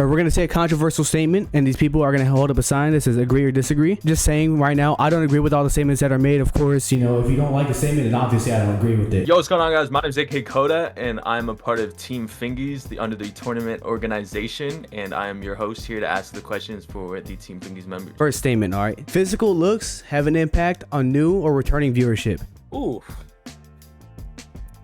we're gonna say a controversial statement, and these people are gonna hold up a sign that says agree or disagree. Just saying right now, I don't agree with all the statements that are made. Of course, you know, if you don't like the statement, then obviously I don't agree with it. Yo, what's going on, guys? My name is AK Koda, and I'm a part of Team Fingies, the under the tournament organization, and I am your host here to ask the questions for the Team Fingies members. First statement, all right. Physical looks have an impact on new or returning viewership. Ooh.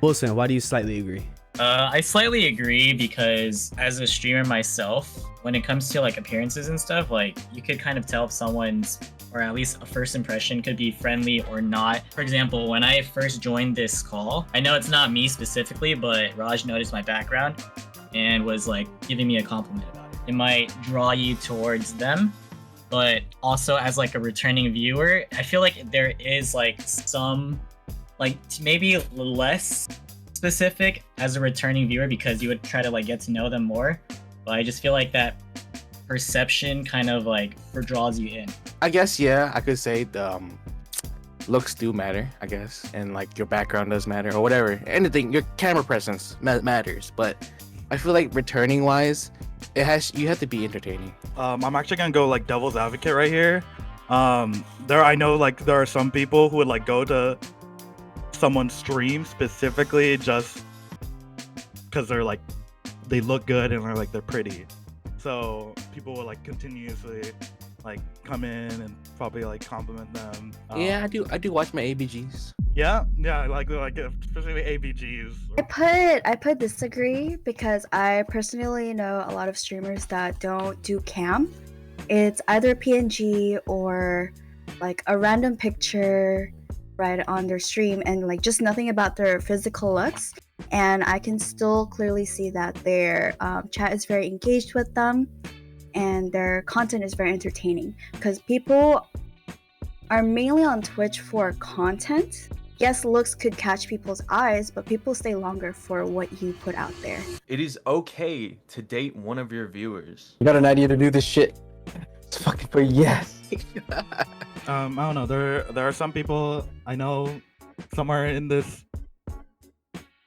Wilson, why do you slightly agree? I slightly agree because as a streamer myself, when it comes to like appearances and stuff, like you could kind of tell if someone's, or at least a first impression could be friendly or not. For example, when I first joined this call, I know it's not me specifically, but Raj noticed my background and was like giving me a compliment about it. It might draw you towards them, but also as like a returning viewer, I feel like there is like some, like maybe less specific as a returning viewer because you would try to like get to know them more, but I just feel like that perception kind of like draws you in. I guess, yeah, I could say the looks do matter, I guess, and like your background does matter or whatever. Anything, your camera presence matters, but I feel like returning wise, you have to be entertaining. I'm actually gonna go like devil's advocate right here. I know like there are some people who would like go to someone's stream specifically just because they look good and they're pretty, so people will like continuously like come in and probably like compliment them. Yeah, I do watch my ABGs. Yeah, like especially ABGs. I put disagree because I personally know a lot of streamers that don't do cam. It's either PNG or like a random picture right on their stream and like just nothing about their physical looks, and I can still clearly see that their chat is very engaged with them and their content is very entertaining because people are mainly on Twitch for content. Yes, looks could catch people's eyes, but people stay longer for what you put out there. It is okay to date one of your viewers. You got an idea to do this shit? It's fucking for yes. I don't know. There are some people I know somewhere in this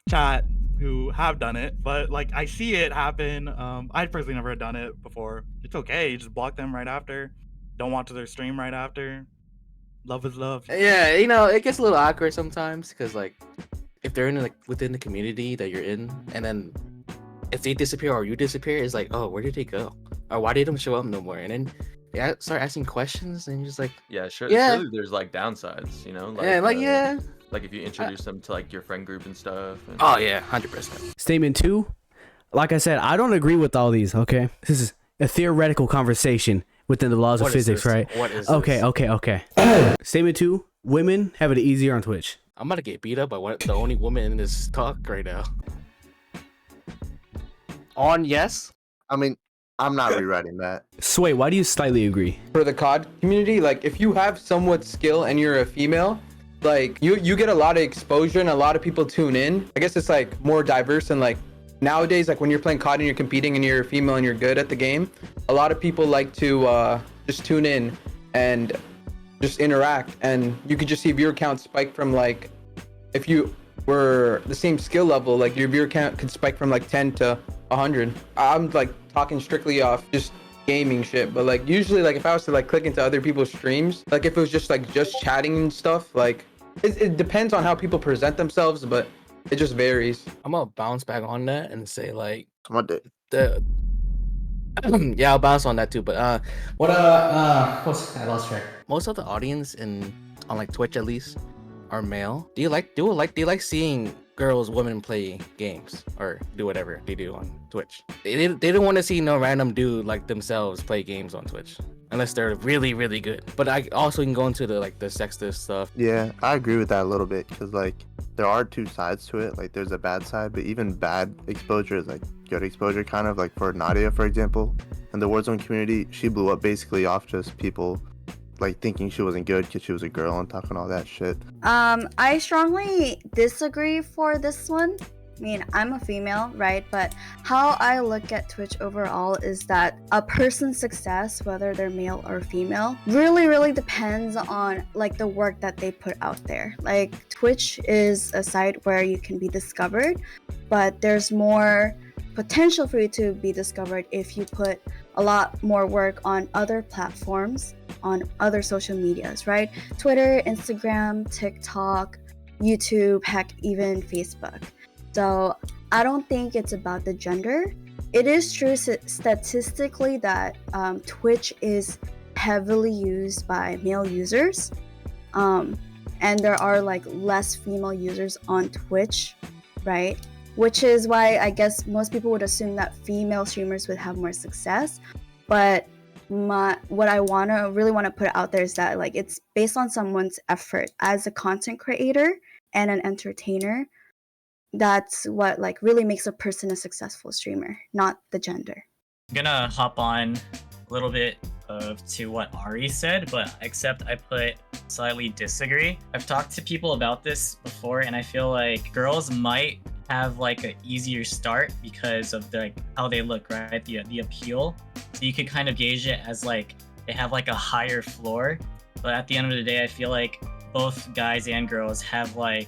chat who have done it, but like I see it happen. I've personally never done it before. It's okay. You just block them right after. Don't watch their stream right after. Love is love. Yeah, you know, it gets a little awkward sometimes because like if they're in like within the community that you're in, and then if they disappear or you disappear, it's like, oh, where did they go? Or why did they don't show up no more? And then start asking questions and you're just like, Yeah, sure. Yeah. Surely there's like downsides, you know? Like, yeah, like yeah. Like if you introduce them to like your friend group and stuff. And... Oh yeah, 100%. Statement 2, like I said, I don't agree with all these, okay? This is a theoretical conversation within the laws of physics, right? What is Okay, this? okay. Statement 2, women have it easier on Twitch. I'm about to get beat up by the only woman in this talk right now. On yes? I mean, I'm not rewriting that. Sway, why do you slightly agree? For the COD community, like if you have somewhat skill and you're a female, like you get a lot of exposure and a lot of people tune in. I guess it's like more diverse, and like nowadays, like when you're playing COD and you're competing and you're a female and you're good at the game, a lot of people like to just tune in and just interact, and you could just see viewer count spike from like, if you were the same skill level, like your viewer count could spike from like 10 to 100. I'm like talking strictly off just gaming shit, but like usually like if I was to like click into other people's streams, like if it was just like just chatting and stuff, like it depends on how people present themselves, but it just varies. I'm gonna bounce back on that and say like Come on, dude. yeah, I'll bounce on that too. But I lost track. Most of the audience on like Twitch at least are male. Do you like seeing women play games or do whatever they do on Twitch? They don't want to see no random dude like themselves play games on Twitch unless they're really, really good. But I also can go into the sexist stuff. Yeah, I agree with that a little bit because like there are two sides to it. Like there's a bad side, but even bad exposure is like good exposure, kind of like for Nadia, for example. In the Warzone community, she blew up basically off just people like thinking she wasn't good because she was a girl and talking all that shit. I strongly disagree for this one. I mean, I'm a female, right? But how I look at Twitch overall is that a person's success, whether they're male or female, really depends on like the work that they put out there. Like Twitch is a site where you can be discovered, but there's more potential for you to be discovered if you put a lot more work on other platforms, on other social medias, right? Twitter, Instagram, TikTok, YouTube, heck, even Facebook. So I don't think it's about the gender. It is true statistically that Twitch is heavily used by male users, and there are like less female users on Twitch, right? Which is why I guess most people would assume that female streamers would have more success. But what I really want to put out there is that like it's based on someone's effort as a content creator and an entertainer. That's what like really makes a person a successful streamer, not the gender. I'm gonna hop on a little bit to what Ari said, but except I put slightly disagree. I've talked to people about this before, and I feel like girls might have like an easier start because of how they look, right? The appeal. So you could kind of gauge it as like they have like a higher floor, but at the end of the day, I feel like both guys and girls have like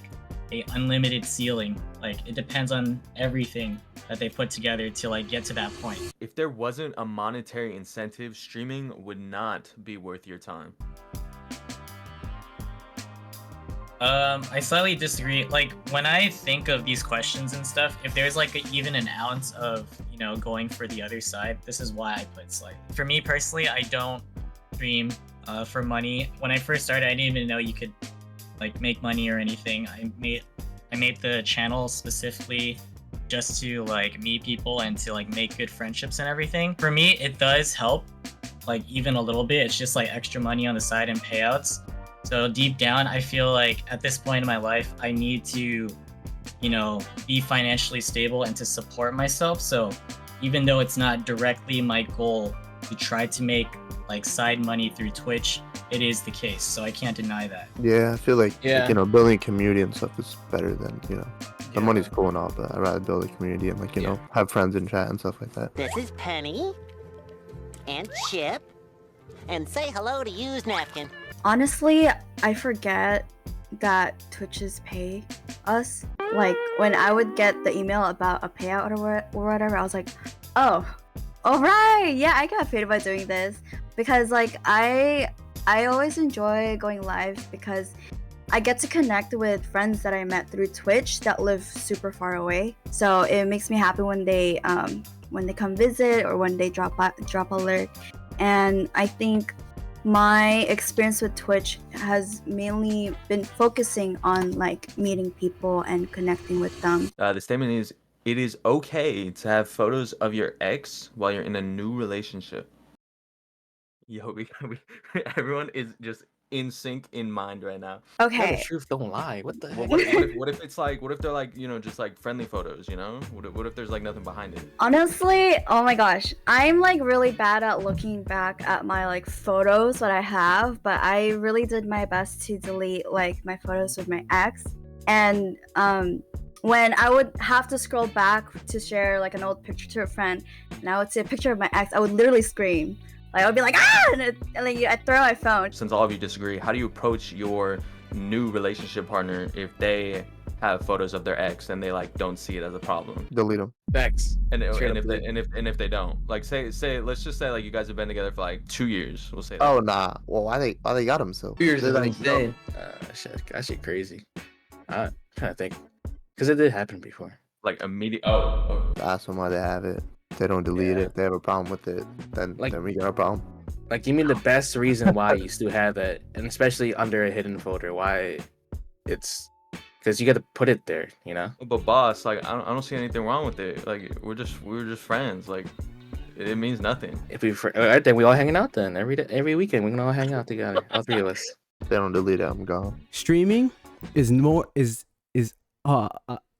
a unlimited ceiling. Like it depends on everything that they put together to like get to that point. If there wasn't a monetary incentive, streaming would not be worth your time. I slightly disagree. Like when I think of these questions and stuff, if there's like even an ounce of, you know, going for the other side, this is why I put slightly. For me personally, I don't stream for money. When I first started, I didn't even know you could like make money or anything. I made the channel specifically just to like meet people and to like make good friendships and everything. For me, it does help, like even a little bit. It's just like extra money on the side and payouts. So deep down, I feel like at this point in my life, I need to, you know, be financially stable and to support myself. So even though it's not directly my goal to try to make like side money through Twitch, it is the case. So I can't deny that. Yeah, I feel like, you know, building a community and stuff is better than, you know, the money's cool and all, but I'd rather build a community and like, you know, have friends in chat and stuff like that. This is Penny and Chip, and say hello to used napkin. Honestly, I forget that Twitches pay us. Like when I would get the email about a payout or whatever, I was like, oh, all right, yeah, I got paid by doing this. Because like I always enjoy going live because I get to connect with friends that I met through Twitch that live super far away. So it makes me happy when they come visit or when they drop a lurk. And I think my experience with Twitch has mainly been focusing on like meeting people and connecting with them. The statement is, it is okay to have photos of your ex while you're in a new relationship. Yo, everyone is just in sync in mind right now. Okay. The truth don't lie. What the heck? What if it's like, what if they're like, you know, just like friendly photos, you know? What if there's like nothing behind it? Honestly, oh my gosh, I'm like really bad at looking back at my like photos that I have, but I really did my best to delete like my photos with my ex. And when I would have to scroll back to share like an old picture to a friend, and I would see a picture of my ex, I would literally scream. Like I would be like, ah, and like I throw my phone. Since all of you disagree, how do you approach your new relationship partner if they have photos of their ex and they like don't see it as a problem? Delete them. Facts. And if they don't, like say let's just say like you guys have been together for like 2 years, we'll say that. Oh nah. Well, why they got them so? 2 years is insane. That shit crazy. I'm trying to think, because it did happen before. Like immediate. Oh. Ask them why they have it. They don't delete it. If they have a problem with it, then we got a problem. Like, give me the best reason why you still have that, and especially under a hidden folder. Why it's because you got to put it there, you know. But boss, like I don't see anything wrong with it. Like we were just friends. Like it means nothing. If I think we all hanging out then every weekend we can all hang out together, all three of us. If they don't delete it, I'm gone. Streaming is more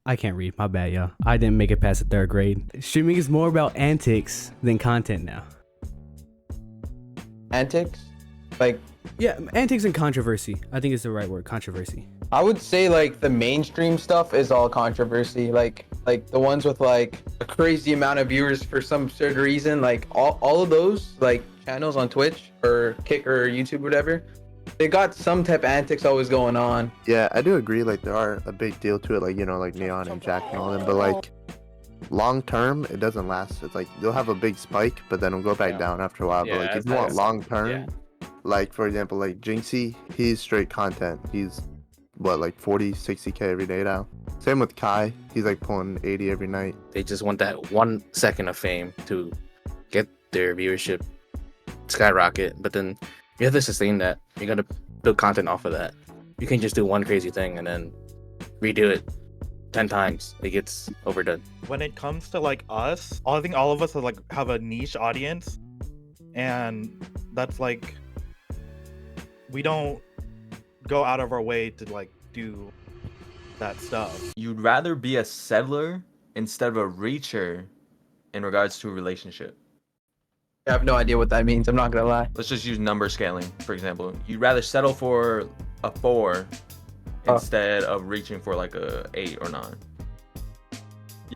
I can't read. My bad, y'all. I didn't make it past the 3rd grade. Streaming is more about antics than content now. Antics? Like, yeah, antics and controversy. I think it's the right word, controversy. I would say like the mainstream stuff is all controversy. Like the ones with like a crazy amount of viewers for some absurd reason. Like all of those like channels on Twitch or Kick or YouTube or whatever, they got some type of antics always going on. Yeah, I do agree. Like there are a big deal to it. Like, you know, like Neon and Jack and all them. But like long term, it doesn't last. It's like you'll have a big spike, but then it'll go back down after a while. Yeah, But like if you that's- want long term, yeah. like for example, like Jinxie, he's straight content. He's what, like 40, 60K every day now. Same with Kai, he's like pulling 80 every night. They just want that 1 second of fame to get their viewership skyrocket, but then you have to sustain that. You gotta build content off of that. You can just do one crazy thing and then redo it 10 times. It gets overdone. When it comes to like us, I think all of us have a niche audience, and that's like we don't go out of our way to like do that stuff. You'd rather be a settler instead of a reacher in regards to a relationship. I have no idea what that means. I'm not gonna lie. Let's just use number scaling, for example. You'd rather settle for a 4 instead of reaching for like a 8 or 9.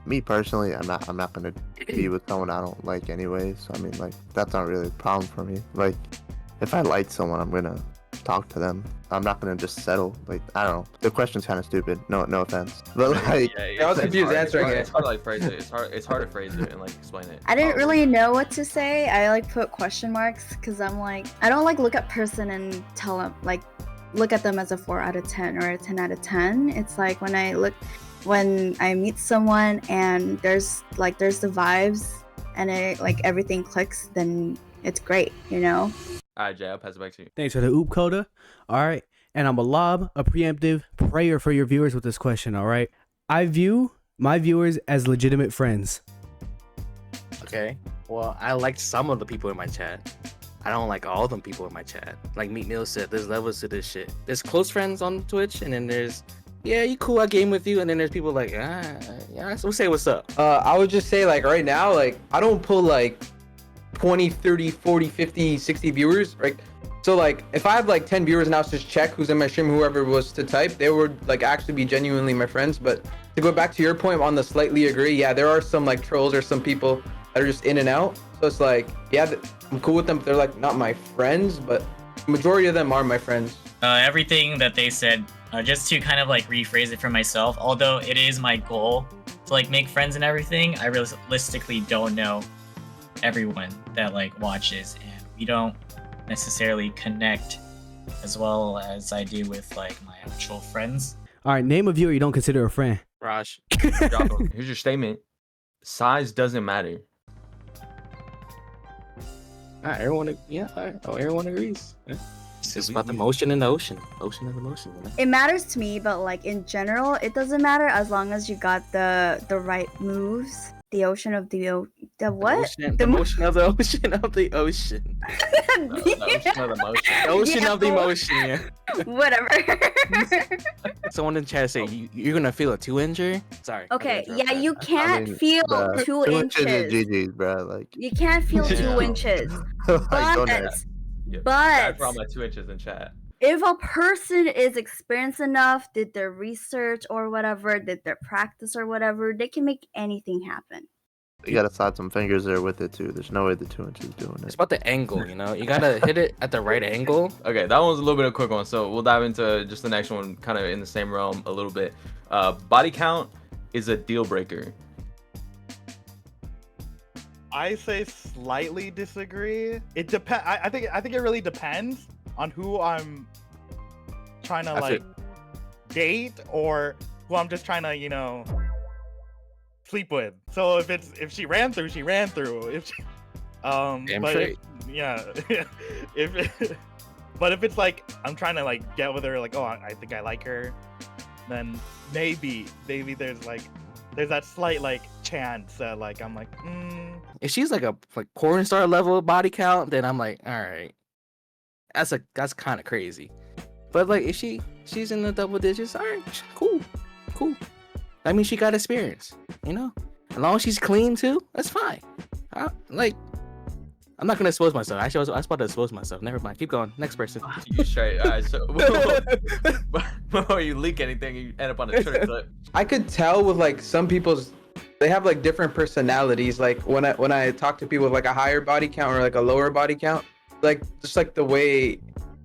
Me personally, I'm not gonna be with someone I don't like anyway. So I mean, like that's not really a problem for me. Like if I like someone, I'm gonna talk to them. I'm not gonna just settle. Like I don't know. The question's kind of stupid. No offense. But like, I was confused answering it. It's hard to like phrase it. It's hard to phrase it and like explain it. I didn't really know what to say. I like put question marks because I'm like, I don't like look at person and tell them like look at them as a 4 out of 10 or a 10 out of 10. It's like when I meet someone and there's the vibes and it like everything clicks, then it's great, you know? All right, Jay, I'll pass it back to you. Thanks for the oop coda. All right. And I'm a lob, a preemptive prayer for your viewers with this question. All right. I view my viewers as legitimate friends. Okay. Well, I liked some of the people in my chat. I don't like all them people in my chat. Like Meat Neil said, there's levels to this shit. There's close friends on Twitch, and then there's, yeah, you cool, I game with you, and then there's people like, yeah, so say what's up. I would just say like right now, like I don't pull like 20, 30, 40, 50, 60 viewers, right? So like if I have like 10 viewers now, just check who's in my stream, whoever was to type, they would like actually be genuinely my friends. But to go back to your point on the slightly agree, yeah, there are some like trolls or some people that are just in and out. So it's like, yeah, I'm cool with them, but they're like not my friends, but majority of them are my friends. Everything that they said, just to kind of like rephrase it for myself, although it is my goal to like make friends and everything, I realistically don't know everyone that like watches, and we don't necessarily connect as well as I do with like my actual friends. All right. Name a viewer you don't consider a friend. Raj. Drop 'em. Here's your statement. Size doesn't matter. Everyone agrees. Yeah. It's just about the motion in the ocean. Ocean of emotion. You know? It matters to me, but like in general, it doesn't matter as long as you got the right moves. The ocean of the what? The motion of the ocean of the ocean. The ocean of the motion. The ocean of the emotion, yeah. Whatever. Someone in chat say you're gonna feel a 2-incher. Sorry. Okay, yeah, you can't feel bruh, 2 inches inches. is GG's, bro. Like, You can't feel 2 inches. like, don't But, ask. Yeah, but for all my 2 inches in chat. if a person is experienced enough, did their research or whatever, did their practice or whatever, they can make anything happen. You gotta slide some fingers there with it too. There's no way the 2 inches doing It's it. about the angle, you know. You gotta hit it at the right angle. Okay, that one's a little bit of a quick one, so we'll dive into just the next one, kind of in the same realm a little bit. Body count is a deal breaker. I say slightly disagree. It depends. I think it really depends on who I'm trying to like date or who I'm just trying to, you know, sleep with. So if she ran through, she ran through. If she, Damn but straight. yeah, but if it's like I'm trying to like get with her, like, oh, I think I like her, then maybe there's that slight like chance that like I'm like, If she's like a porn star level body count, then I'm like, all right, that's kind of crazy. But like if she's in the double digits, all right, cool. That means she got experience, you know. As long as she's clean too, that's fine. I'm not gonna expose myself. Actually, I was about to expose myself. Never mind. Keep going. Next person. You straight. All right, so before you leak anything, you end up on a Twitter clip. I could tell with like some people's, they have like different personalities. Like when I talk to people with like a higher body count or like a lower body count, like just like the way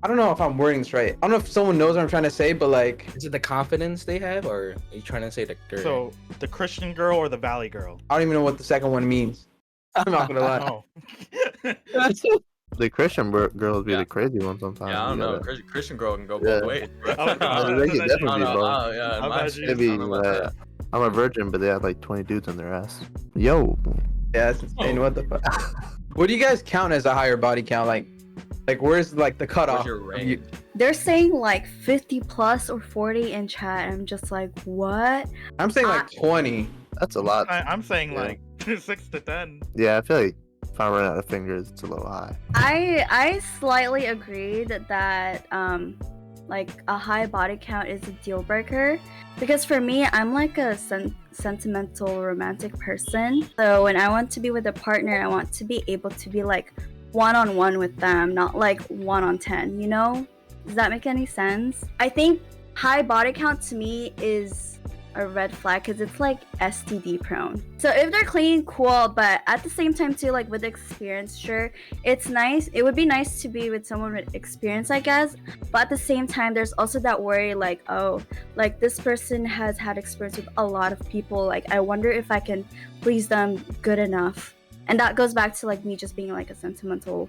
I don't know if I'm wording this right. I don't know if someone knows what I'm trying to say, but like, Is it the confidence they have, or are you trying to say that they're So the Christian girl or the Valley girl? I don't even know what the second one means. I'm not gonna lie. Oh. The Christian girls be Yeah. the crazy ones sometimes. Yeah, I don't you know. gotta- Christian girl can go Yeah. both ways. Bro. They can definitely be both. Yeah, How my about shit, you? I Maybe don't know about that. I'm a virgin, but they have like 20 dudes in their ass. Yo, Yeah, that's insane. What the fuck? What do you guys count as a higher body count? Like where's like the Where's cutoff? your of range? you- They're saying like 50 plus or 40 in chat. I'm just like, what? I'm saying like 20. that's a lot. I'm saying Yeah. like 6 to 10. Yeah, I feel like if I run out of fingers, it's a little high. I slightly agreed that like a high body count is a deal breaker, because for me, I'm like a sentimental romantic person. So when I want to be with a partner, I want to be able to be like one-on-one with them, not like 1-on-10, you know? Does that make any sense? I think high body count to me is a red flag because it's like STD prone. So if they're clean, cool, but at the same time too, like with experience, sure, it's nice. It would be nice to be with someone with experience, I guess. But at the same time, there's also that worry, like, oh, like this person has had experience with a lot of people. Like, I wonder if I can please them good enough. And that goes back to like me just being like a sentimental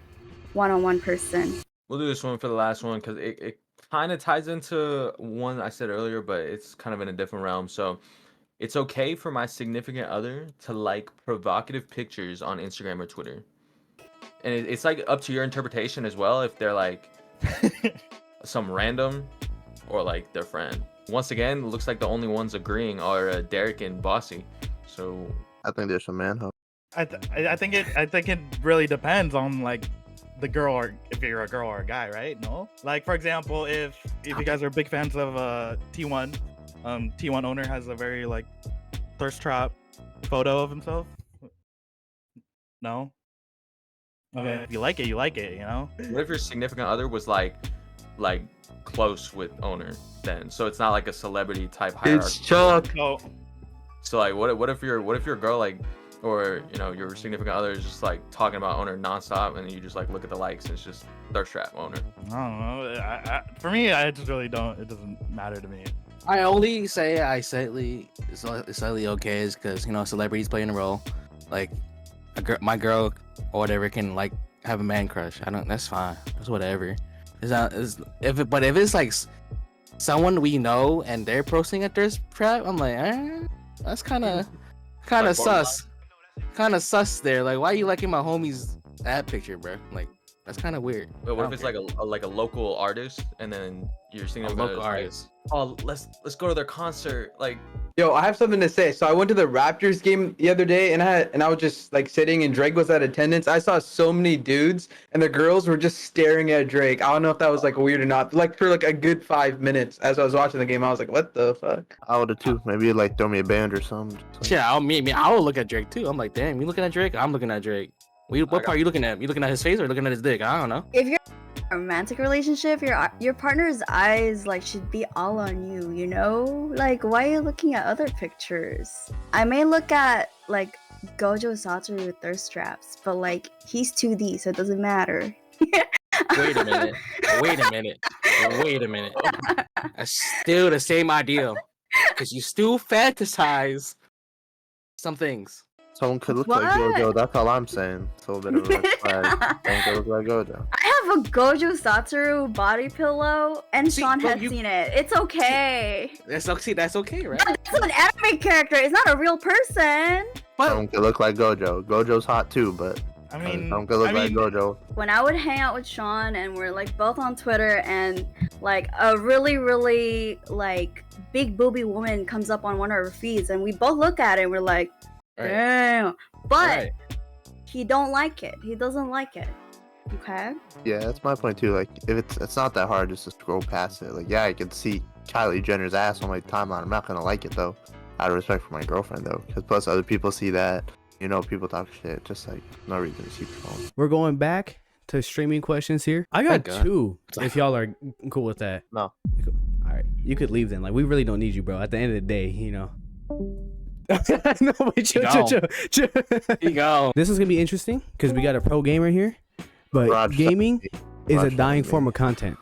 one-on-one person. We'll do this one for the last one because it kind of ties into one I said earlier, but it's kind of in a different realm. So it's okay for my significant other to like provocative pictures on Instagram or Twitter. And it's like up to your interpretation as well if they're like some random or like their friend. Once again, it looks like the only ones agreeing are Derek and Bossy. So I think there's some manhood. I think it really depends on like the girl, or if you're a girl or a guy, right? No, like for example, if you guys are big fans of T1, T1 owner has a very like thirst trap photo of himself. No. Okay, if you like it, you like it, you know. what if your significant other was like close with owner then? So it's not like a celebrity type hierarchy. It's Chuck. So So like what if your girl like, or you know, your significant other is just like talking about owner nonstop and you just like look at the likes and it's just thirst trap owner. I don't know. For me, I just really don't. It doesn't matter to me. I only say it's slightly okay is because, you know, celebrities playing a role. Like my girl or whatever can like have a man crush. That's fine. That's whatever. If it's like someone we know and they're posting a thirst trap, I'm like, that's kind of Like sus. Kind of sus there. Like, why are you liking my homie's ad picture, bro? Like, that's kind of weird. But what I if it's don't like a local artist and then you're seeing care. a local artist? oh let's go to their concert, like Yo, I have something to say. So I went to the Raptors game the other day, and I was just like sitting, and Drake was at attendance. I saw so many dudes, and the girls were just staring at Drake. I don't know if that was like weird or not. Like for like a good 5 minutes, as I was watching the game, I was like, "What the fuck?" I would have too. Maybe like throw me a band or something. Just, like, Yeah, I will look at Drake too. I'm like, damn, you looking at Drake? I'm looking at Drake. What part are you looking at? You looking at his face or looking at his dick? I don't know. If you're in a romantic relationship, your partner's eyes like should be all on you, you know? Like, why are you looking at other pictures? I may look at like Gojo Satoru with thirst traps, but like he's 2D, so it doesn't matter. Wait a minute. Wait a minute. That's still the same idea. Because you still fantasize some things. someone could look like What? Gojo. That's all I'm saying. So a bit of a red flag. Someone could look like Gojo. I have a Gojo Satoru body pillow, and See, Sean but has you- seen it. It's okay. That's okay, right? It's an anime character. It's not a real person. But Someone could look like Gojo. Gojo's hot too, but I mean, someone could look like Gojo. When I would hang out with Sean and we're like both on Twitter, and like a really like big booby woman comes up on one of our feeds, and we both look at it and we're like, Right. damn. But Right. he don't like it. He doesn't like it. Okay. Yeah, that's my point too. Like, if it's not that hard just to scroll past it. Like, yeah, I can see Kylie Jenner's ass on my timeline. I'm not gonna like it though. Out of respect for my girlfriend though, because plus other people see that. You know, people talk shit. Just like no reason to keep going. We're going back to streaming questions here. I got Thank God. 2. If y'all are cool with that. No. All right, you could leave then. Like, we really don't need you, bro. At the end of the day, you know. No, wait, chill. You go. This is gonna be interesting because we got a pro gamer here, but Raj, gaming is a Watch dying anime. form of content.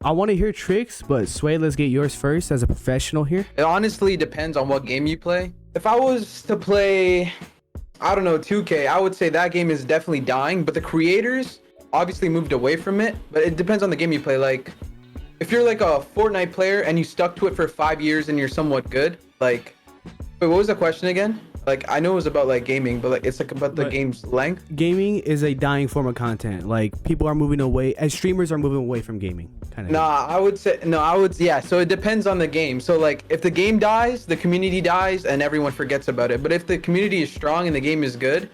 I want to hear tricks, but Sway, let's get yours first as a professional here. It honestly depends on what game you play. If I was to play, I don't know, 2K, I would say that game is definitely dying, but the creators obviously moved away from it. But it depends on the game you play. Like, if you're like a Fortnite player and you stuck to it for 5 years and you're somewhat good, like, wait, what was the question again? Like, I know it was about like gaming, but like it's like about the But- game's length. Gaming is a dying form of content. Like, people are moving away, as streamers are moving away from gaming. Kind of. Nah, I would say yeah. So it depends on the game. So like, if the game dies, the community dies, and everyone forgets about it. But if the community is strong and the game is good,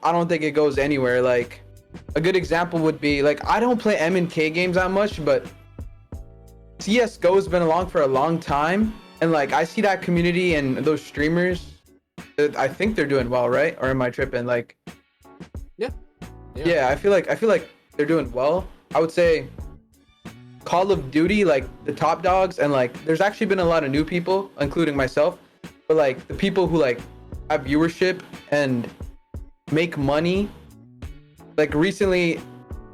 I don't think it goes anywhere. Like, a good example would be like, I don't play M&K games that much, but CS:GO has been along for a long time, and like I see that community and those streamers. I think they're doing well, right? Or am I tripping? Like, yeah, I feel like they're doing well. I would say Call of Duty, like the top dogs, and like there's actually been a lot of new people, including myself, but like the people who like have viewership and make money. Like recently,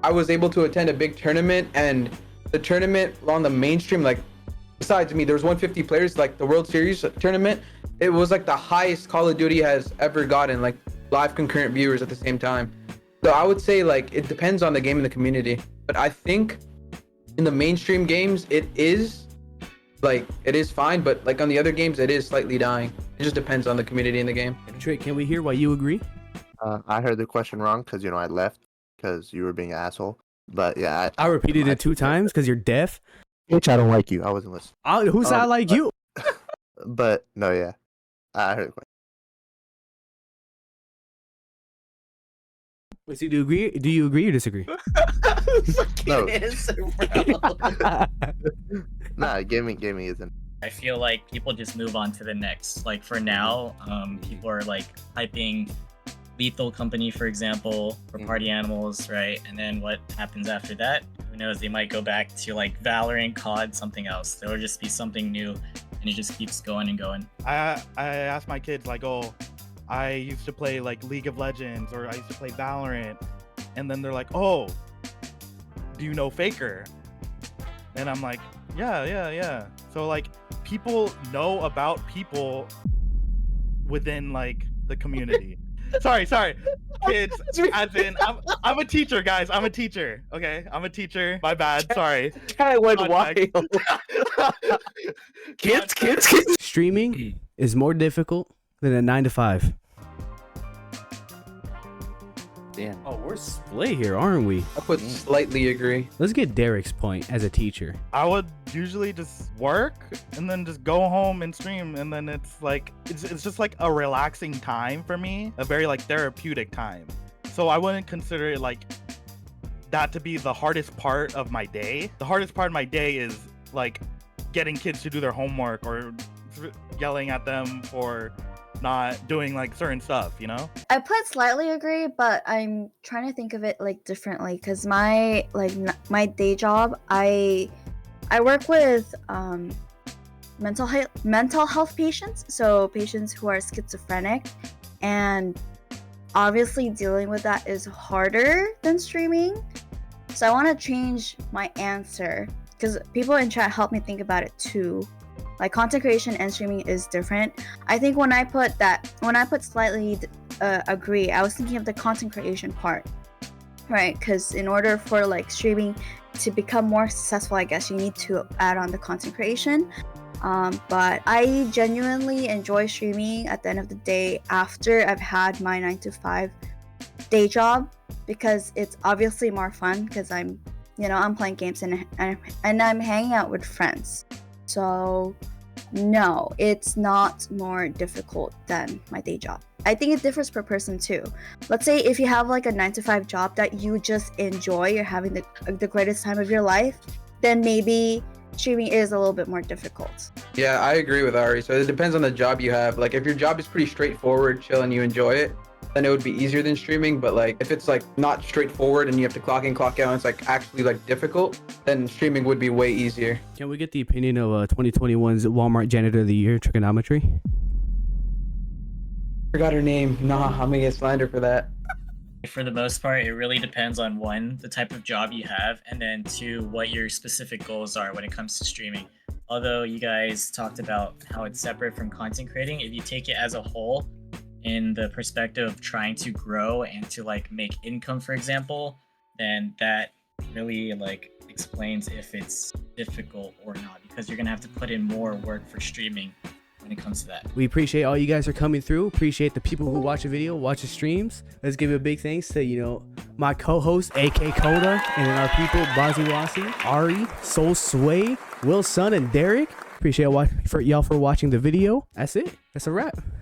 I was able to attend a big tournament, and the tournament on the mainstream, like besides me, there was 150 players, like the World Series tournament. It was like the highest Call of Duty has ever gotten, like live concurrent viewers at the same time. So I would say like it depends on the game and the community. But I think in the mainstream games, it is fine. But like on the other games, it is slightly dying. It just depends on the community in the game. Trey, can we hear why you agree? I heard the question wrong because I left because you were being an asshole. But yeah, I repeated it 2 times because you're deaf. Bitch, I don't like you. I wasn't listening. Who said I like you? But no, yeah, I heard the question. Wait, so do you agree or disagree? No. Answer, bro. Nah, gaming isn't. I feel like people just move on to the next. Like for now, people are like hyping Lethal Company, for example, or Party Animals, right? And then what happens after that? Who knows? They might go back to like Valorant, COD, something else. There will just be something new, and it just keeps going and going. I ask my kids like, oh, I used to play like League of Legends or I used to play Valorant, and then they're like, oh, do you know Faker? And I'm like, yeah. So like people know about people within like the community. sorry, kids. As in, I'm a teacher, guys. I'm a teacher. Okay, I'm a teacher. My bad. Sorry. I went Context. wild. Kids. Streaming is more difficult than a 9 to 5. Damn. Oh, we're split here, aren't we? I would slightly agree. Let's get Derek's point as a teacher. I would usually just work and then just go home and stream, and then it's like it's just like a relaxing time for me, a very like therapeutic time. So I wouldn't consider it like that to be the hardest part of my day. The hardest part of my day is like getting kids to do their homework or yelling at them for not doing like certain stuff, you know? I put slightly agree, but I'm trying to think of it like differently because my day job, I work with mental health patients, so patients who are schizophrenic, and obviously dealing with that is harder than streaming. So I want to change my answer because people in chat help me think about it too. Like content creation and streaming is different. I think when I put slightly agree, I was thinking of the content creation part, right? Because in order for like streaming to become more successful, I guess you need to add on the content creation. But I genuinely enjoy streaming at the end of the day after I've had my 9 to 5 day job because it's obviously more fun because I'm playing games and I'm hanging out with friends. So no, it's not more difficult than my day job. I think it differs per person too. Let's say if you have like a 9 to 5 job that you just enjoy, you're having the greatest time of your life, then maybe streaming is a little bit more difficult. Yeah, I agree with Ari. So it depends on the job you have. Like if your job is pretty straightforward, chill, and you enjoy it, then it would be easier than streaming. But like if it's like not straightforward and you have to clock in, clock out, and it's like actually like difficult, then streaming would be way easier. Can we get the opinion of 2021's Walmart Janitor of the Year, Trigonometry? Forgot her name. Nah, I'm gonna get slandered for that. For the most part, it really depends on one, the type of job you have, and then two, what your specific goals are when it comes to streaming. Although you guys talked about how it's separate from content creating, if you take it as a whole in the perspective of trying to grow and to like make income, for example, then that really like explains if it's difficult or not, because you're gonna have to put in more work for streaming when it comes to that. We appreciate all you guys are coming through. Appreciate the people who watch the video, watch the streams. Let's give a big thanks to, you know, my co-host, AK Koda, and then our people, Baziwasi, Ari, Soul Sway, Wilson, and Derek. Appreciate y'all for watching the video. That's it. That's a wrap.